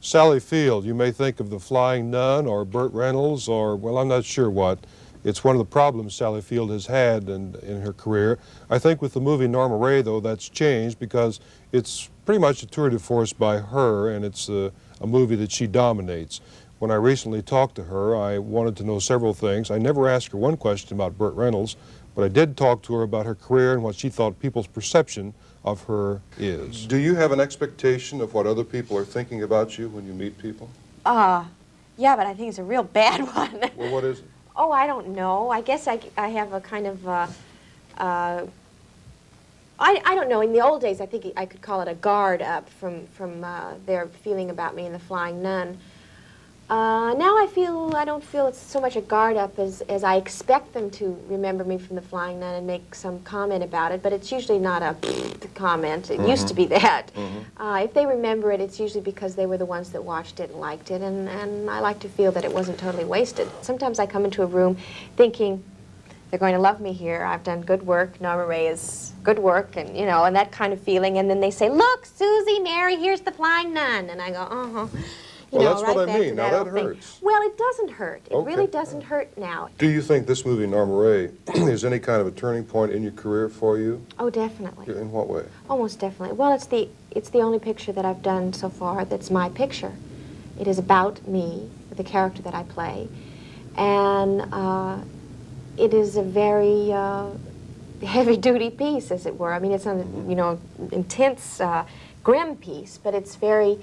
Sally Field, you may think of the Flying Nun or Burt Reynolds or, well, I'm not sure what. It's one of the problems Sally Field has had in her career. I think with the movie Norma Rae, though, that's changed because it's pretty much a tour de force by her, and it's a movie that she dominates. When I recently talked to her, I wanted to know several things. I never asked her one question about Burt Reynolds, but I did talk to her about her career and what she thought people's perception of her is. Do you have an expectation of what other people are thinking about you when you meet people? Yeah, but I think it's a real bad one. Well, what is it? Oh, I don't know. I guess I have a kind of, I don't know. In the old days, I think I could call it a guard up from their feeling about me in The Flying Nun. Now I don't feel it's so much a guard up as I expect them to remember me from The Flying Nun and make some comment about it, but it's usually not a comment. It used to be that. If they remember it, it's usually because they were the ones that watched it and liked it, and I like to feel that it wasn't totally wasted. Sometimes I come into a room thinking, they're going to love me here. I've done good work. Norma Rae is good work, and, you know, and that kind of feeling. And then they say, look, Susie, Mary, here's The Flying Nun. And I go, uh-huh. You Well, know, that's right what I back mean. to Now that hurts. Well, it doesn't hurt. It Okay. really doesn't hurt now. Do you think this movie, Norma Rae, is any kind of a turning point in your career for you? Oh, definitely. In what way? Almost definitely. Well, it's the only picture that I've done so far that's my picture. It is about me, the character that I play, and it is a very heavy-duty piece, as it were. I mean, it's a you know, intense, grim piece, but it's very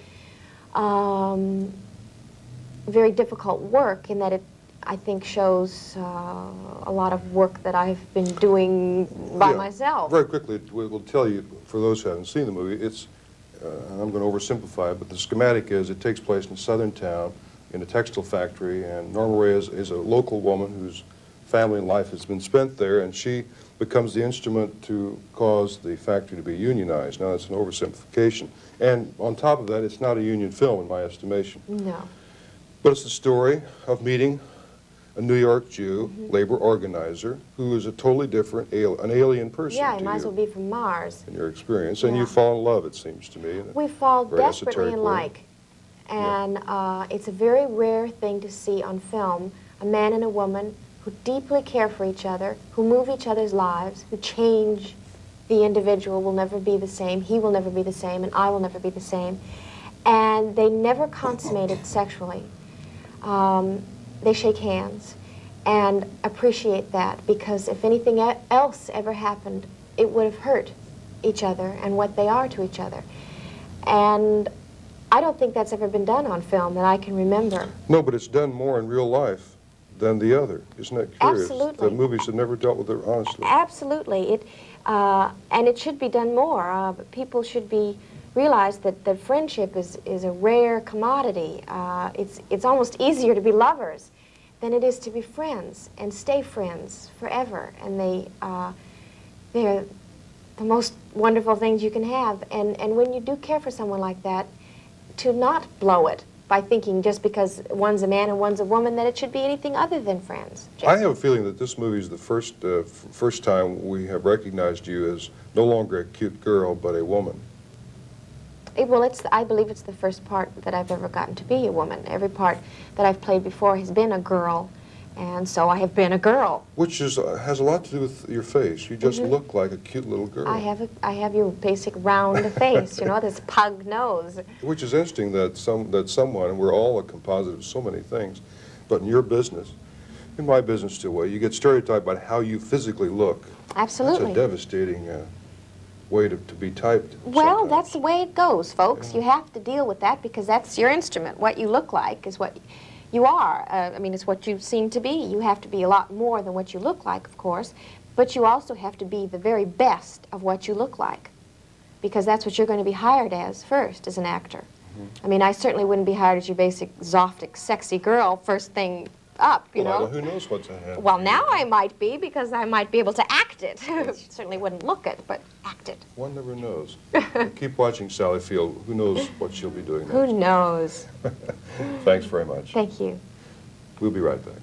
very difficult work in that it, I think, shows a lot of work that I've been doing by myself. Very quickly, we'll tell you, for those who haven't seen the movie, it's, I'm going to oversimplify it, but the schematic is it takes place in a southern town in a textile factory, and Norma Rae is a local woman whose family and life has been spent there, and she becomes the instrument to cause the factory to be unionized. Now, that's an oversimplification. And on top of that, it's not a union film, in my estimation. No. But it's the story of meeting a New York Jew labor organizer who is a totally different, an alien person Yeah, to he might as well be from Mars. in your experience. And you fall in love, it seems to me. We fall very desperately esoteric in way. like. And it's a very rare thing to see on film, a man and a woman who deeply care for each other, who move each other's lives, who change. The individual will never be the same, he will never be the same, and I will never be the same. And they never consummate it sexually. They shake hands and appreciate that, because if anything else ever happened, it would have hurt each other and what they are to each other. And I don't think that's ever been done on film that I can remember. No, but it's done more in real life than the other. Isn't that curious? Absolutely. The movies have never dealt with it honestly. Absolutely. And it should be done more. People should realize that friendship is a rare commodity. It's almost easier to be lovers than it is to be friends and stay friends forever. And they're the most wonderful things you can have. And when you do care for someone like that, to not blow it by thinking just because one's a man and one's a woman that it should be anything other than friends. I have a feeling that this movie is the first time we have recognized you as no longer a cute girl, but a woman. Well, I believe it's the first part that I've ever gotten to be a woman. Every part that I've played before has been a girl, and so I have been a girl. Which has a lot to do with your face. You just look like a cute little girl. I have your basic round face, you know, this pug nose. Which is interesting that someone, and we're all a composite of so many things, but in your business, in my business too, you get stereotyped by how you physically look. Absolutely. That's a devastating way to be typed. Well, sometimes. that's the way it goes, folks. Yeah. You have to deal with that because that's your instrument. What you look like is what you are. I mean, it's what you seem to be. You have to be a lot more than what you look like, of course, but you also have to be the very best of what you look like, because that's what you're going to be hired as first, as an actor. I mean, I certainly wouldn't be hired as your basic, zoftic, sexy girl first thing up, you know. Well, who knows what's ahead? Well, now I might be, because I might be able to act it. Certainly wouldn't look it, but act it. One never knows. Keep watching Sally Field. Who knows what she'll be doing next? Who knows? Thanks very much. Thank you. We'll be right back.